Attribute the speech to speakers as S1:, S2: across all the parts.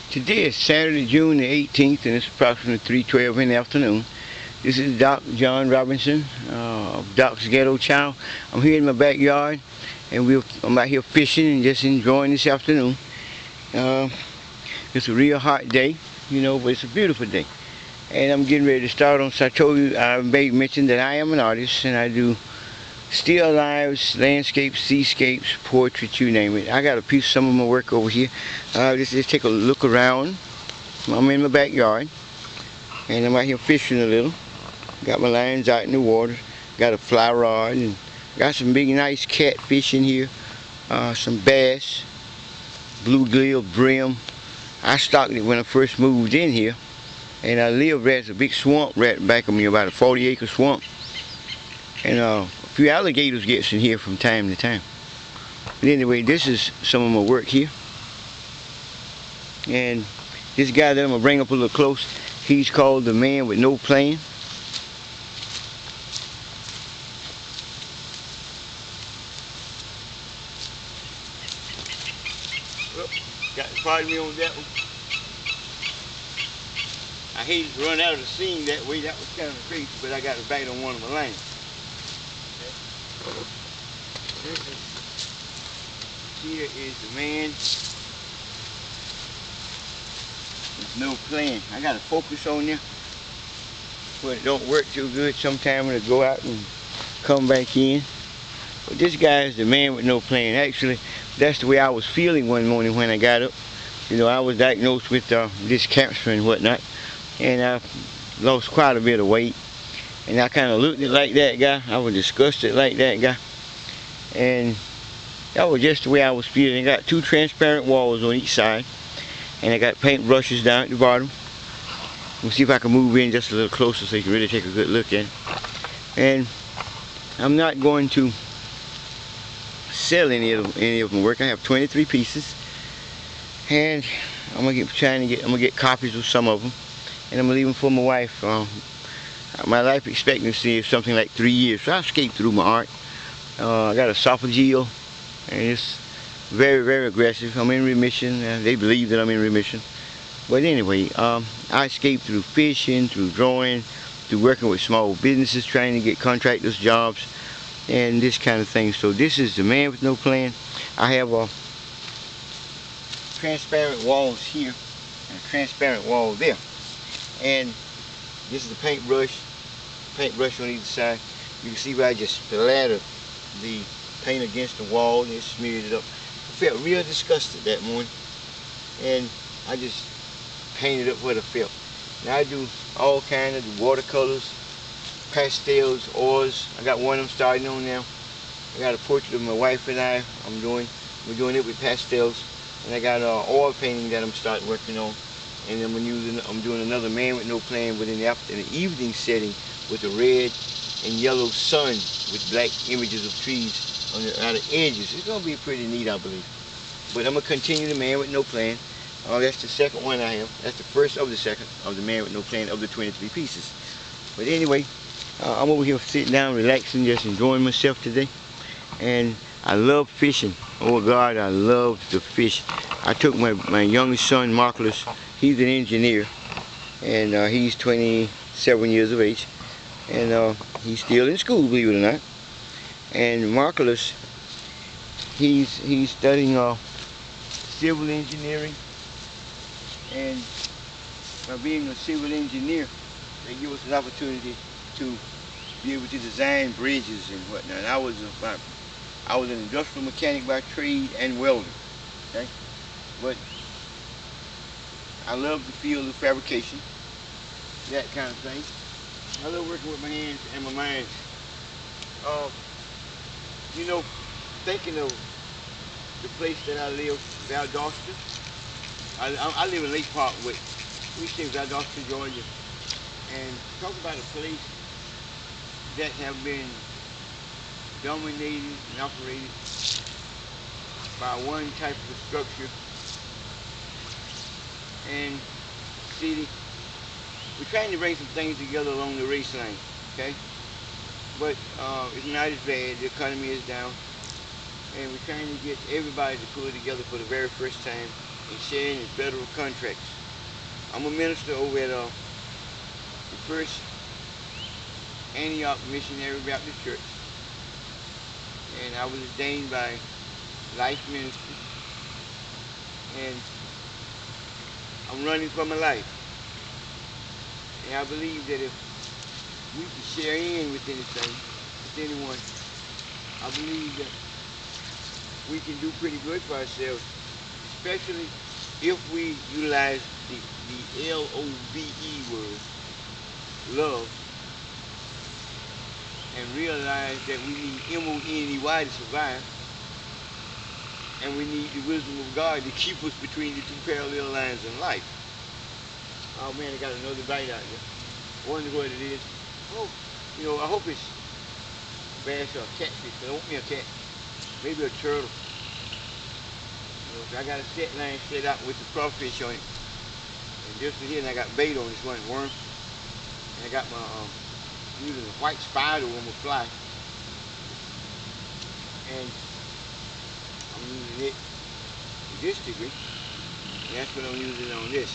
S1: Today is Saturday, June the 18th, and it's approximately 3:12 in the afternoon. This is Doc John Robinson of Docgettochild. I'm here in my backyard, and I'm out here fishing and just enjoying this afternoon. It's a real hot day, but it's a beautiful day. And I'm getting ready to start on. So I told you, I made mention that I am an artist, and I do still lives, landscapes, seascapes, portraits, you name it. I got a piece of some of my work over here. Just take a look around. I'm in my backyard, and I'm out here fishing a little. Got my lines out in the water. Got a fly rod, and got some big nice catfish in here. Some bass, bluegill, brim. I stocked it when I first moved in here, and I live there's a big swamp right back of me, about a 40-acre swamp. And a few alligators gets in here from time to time. But anyway, this is some of my work here. And this guy that I'm going to bring up a little close, he's called the man with no plan. Pardon me on that one. I hate to run out of the scene that way. That was kind of crazy, but I got a bite on one of my lines. Here is the man with no plan. I got to focus on there, but it don't work too good. Sometimes it'll go out and come back in. But this guy is the man with no plan. Actually, that's the way I was feeling one morning when I got up. I was diagnosed with this cancer and whatnot, and I lost quite a bit of weight. And I kind of looked at it like that guy. I was disgusted like that guy. And that was just the way I was feeling. I got two transparent walls on each side, and I got paint brushes down at the bottom. We'll see if I can move in just a little closer so you can really take a good look at it. And I'm not going to sell any of my work. I have 23 pieces, and I'm gonna get copies of some of them, and I'm gonna leave them for my wife. My life expectancy is something like 3 years, so I skate through my art. I got esophageal, and it's very, very aggressive. I'm in remission. They believe that I'm in remission. But anyway, I escaped through fishing, through drawing, through working with small businesses, trying to get contractors jobs, and this kind of thing. So this is the man with no plan. I have transparent walls here and a transparent wall there. And this is the paintbrush on either side. You can see where I just splattered the paint against the wall and it smeared it up. I felt real disgusted that morning, and I just painted up what I felt. Now I do all kinds of watercolors, pastels, oils. I got one I'm starting on now. I got a portrait of my wife and I. We're doing it with pastels, and I got oil painting that I'm starting working on. And I'm doing another man with no plan, but in the evening setting with a red and yellow sun with black images of trees on the outer edges. It's gonna be pretty neat, I believe. But I'm gonna continue the man with no plan. That's the second one I have. That's the first of the second of the man with no plan of the 23 pieces. But anyway, I'm over here sitting down, relaxing, just enjoying myself today. And I love fishing. Oh God, I love to fish. I took my youngest son, Marcus. He's an engineer, and he's 27 years of age, and he's still in school, believe it or not. And Marcus, he's studying civil engineering, and by being a civil engineer, they give us an opportunity to be able to design bridges and whatnot. I was an industrial mechanic by trade and welder, okay? But I love the field of fabrication, that kind of thing. I love working with my hands and my mind. Thinking of the place that I live, Valdosta. I live in Lake Park, we stay in Valdosta, Georgia. And talk about a place that have been dominated and operated by one type of structure and city. We're trying to bring some things together along the race line, okay? But it's not as bad. The economy is down, and we're trying to get everybody to pull it together for the very first time and sharing in federal contracts. I'm a minister over at the First Antioch Missionary Baptist Church, and I was ordained by Life Ministry, and I'm running for my life. And I believe that if we can share in with anything, with anyone, I believe that we can do pretty good for ourselves, especially if we utilize the L-O-V-E word, love, and realize that we need M-O-N-E-Y to survive, and we need the wisdom of God to keep us between the two parallel lines in life. Oh man, I got another bite out there. I wonder what it is. Oh, you know, I hope it's bass or a catfish, but I want me a cat. Maybe a turtle. You know, I got a set line set out with the crawfish on it. And just here, and I got bait on this one, worm. And I got my, using a white spider on my fly. And I'm using it to this degree. And that's what I'm using on this.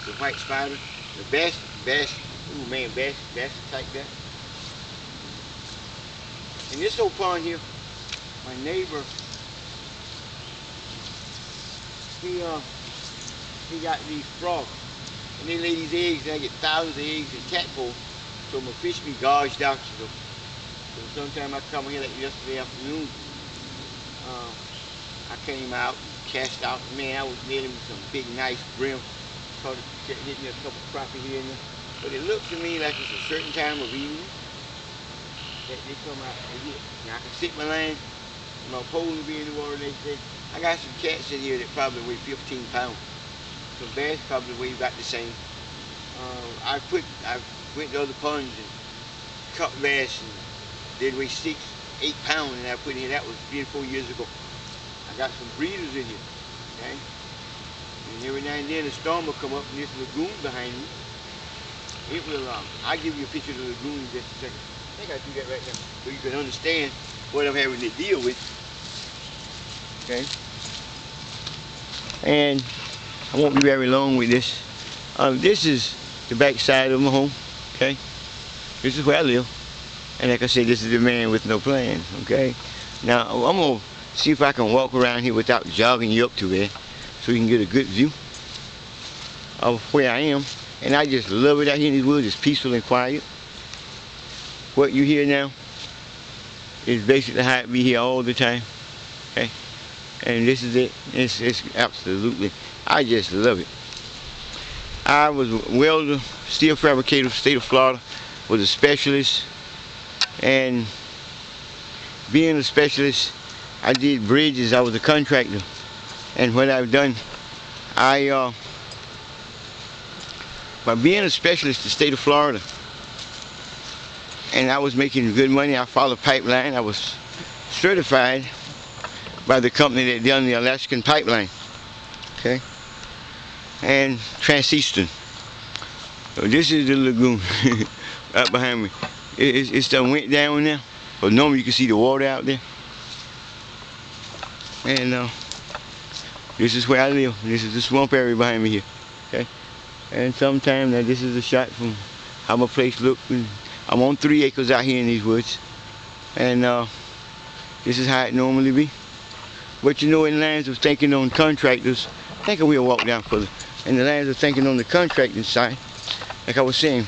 S1: The white spider, the bass, ooh man, bass like that. In this old pond here, my neighbor, he got these frogs, and they lay these eggs, and I get thousands of eggs in tadpole, so my fish be gouged out, you know. So sometime I come here like yesterday afternoon, I came out, cast out, man, I was dealing with some big nice brim, hit me a couple crappie here and there, but it looks to me like it's a certain time of evening that they come out and hit. Now I can sit my line, and my pole will be in the water. They say, I got some cats in here that probably weigh 15 pounds. Some bass probably weigh about the same. I went to other ponds and caught bass and they'd weigh 6, 8 pounds, and I put in here, that was 3 or 4 years ago. I got some breeders in here, okay? And every now and then a storm will come up in this lagoon behind me. It will, I'll give you a picture of the lagoon in just a second. I think I'll do that right now so you can understand what I'm having to deal with. Okay? And I won't be very long with this. This is the back side of my home. Okay? This is where I live. And like I said, this is the man with no plans. Okay? Now, I'm going to see if I can walk around here without jogging you up to there so you can get a good view of where I am. And I just love it out here in these woods. It's peaceful and quiet. What you hear now is basically how it be here all the time. Okay? And this is it. It's absolutely, I just love it. I was a welder, steel fabricator, state of Florida, was a specialist. And being a specialist, I did bridges. I was a contractor. And what I've done, by being a specialist in the state of Florida, and I was making good money, I followed pipeline. I was certified by the company that done the Alaskan pipeline, okay, and Transeastern. So this is the lagoon right behind me. It's done went down now, but normally you can see the water out there. And this is where I live. This is the swamp area behind me here, okay. And sometimes now this is a shot from how my place looks. I'm on 3 acres out here in these woods, and this is how it normally be. But you know, in lines of thinking on contractors, I think we'll walk down further. In the lines of thinking on the contracting side, like I was saying,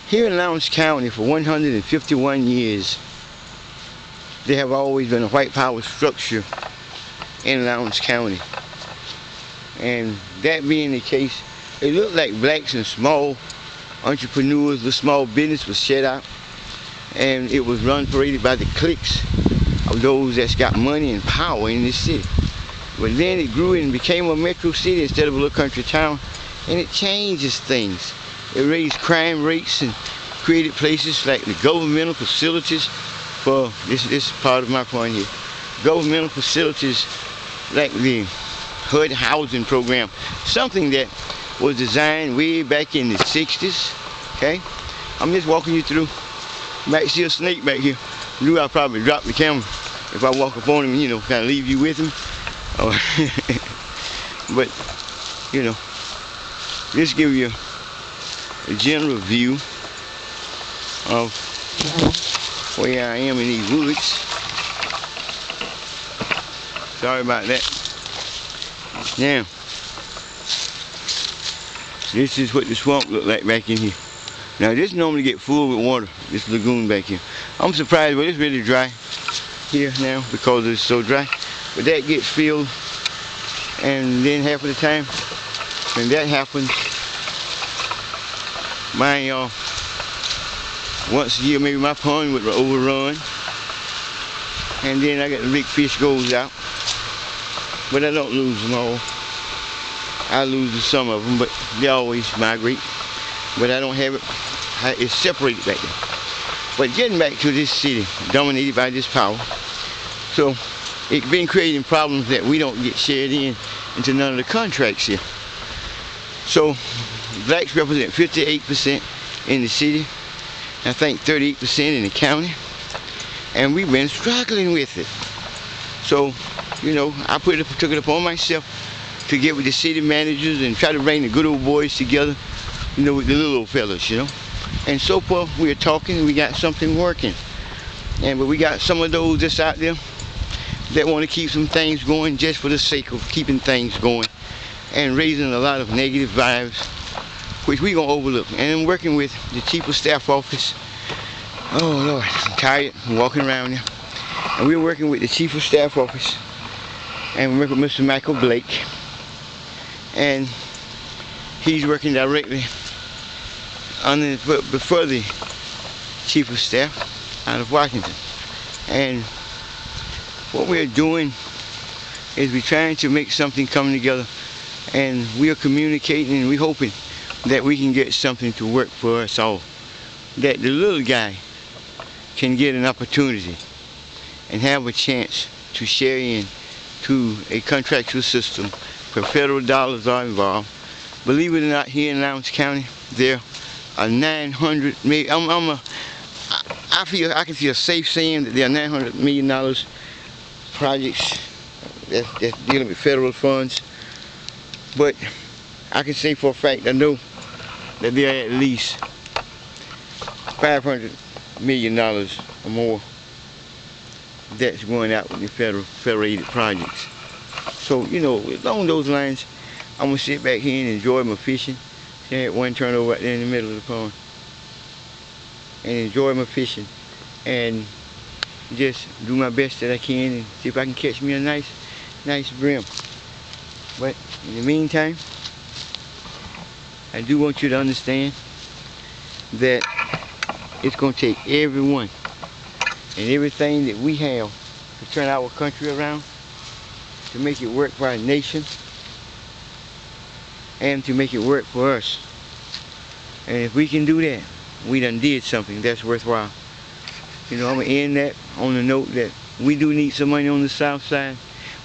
S1: here in Lowndes County for 151 years, there have always been a white power structure in Lowndes County. And that being the case, it looked like blacks and small entrepreneurs, the small business was shut out, and it was run paraded by the cliques of those that's got money and power in this city. But then it grew and became a metro city instead of a little country town, and it changes things. It raised crime rates and created places like the governmental facilities for this part of my point here. Governmental facilities like the HUD housing program, something that was designed way back in the 60s. Okay, I'm just walking you through. You might see a snake back here. I knew I'd probably drop the camera if I walk up on him, you know, kind of leave you with him. But, you know, just give you a general view of where I am in these woods. Sorry about that. Now, this is what the swamp look like back in here. Now this normally get full with water, this lagoon back here. I'm surprised, but it's really dry here now because it's so dry. But that gets filled, and then half of the time when that happens, my once a year maybe my pond would overrun, and then I got the big fish goes out. But I don't lose them all. I lose some of them, but they always migrate. But I don't have it, it's separated back there. But getting back to this city, dominated by this power, so it's been creating problems that we don't get shared into none of the contracts here. So blacks represent 58% in the city, I think 38% in the county, and we've been struggling with it. So, you know, I took it upon myself to get with the city managers and try to bring the good old boys together, you know, with the little old fellas, you know. And so far, we are talking, we got something working. But we got some of those just out there that want to keep some things going just for the sake of keeping things going and raising a lot of negative vibes, which we're going to overlook. And I'm working with the Chief of Staff Office. Oh, Lord, I'm tired. I'm walking around here. And we're working with the Chief of Staff Office. And we work with Mr. Michael Blake, and he's working directly under for the Chief of Staff out of Washington. And what we're doing is we're trying to make something come together, and we are communicating, and we're hoping that we can get something to work for us all, that the little guy can get an opportunity and have a chance to share in to a contractual system where federal dollars are involved. Believe it or not, here in Lowndes County, there are 900 million. I can feel safe saying that there are $900 million projects that's dealing with federal funds. But I can say for a fact, I know that there are at least $500 million or more that's going out with the federal aided projects. So, you know, along those lines, I'm gonna sit back here and enjoy my fishing. I had one turnover right there in the middle of the pond, and enjoy my fishing, and just do my best that I can and see if I can catch me a nice brim. But in the meantime, I do want you to understand that it's gonna take everyone and everything that we have to turn our country around, to make it work for our nation, and to make it work for us. And if we can do that, we done did something that's worthwhile. You know, I'm gonna end that on the note that we do need some money on the South Side.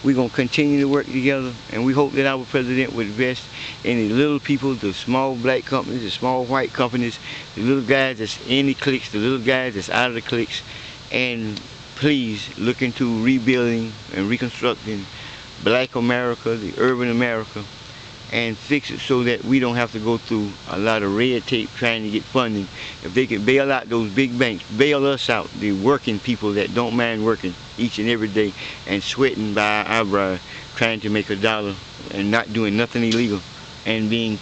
S1: We're gonna continue to work together, and we hope that our president would invest in the little people, the small black companies, the small white companies, the little guys that's in the cliques, the little guys that's out of the cliques, and please look into rebuilding and reconstructing Black America, the urban America, and fix it so that we don't have to go through a lot of red tape trying to get funding. If they could bail out those big banks, bail us out, the working people that don't mind working each and every day and sweating by our eyebrows trying to make a dollar and not doing nothing illegal and being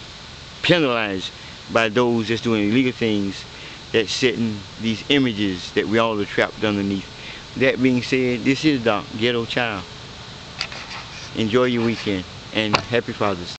S1: penalized by those that's doing illegal things, that's setting these images that we all are trapped underneath. That being said, this is Docgettochild. Enjoy your weekend and happy Father's Day.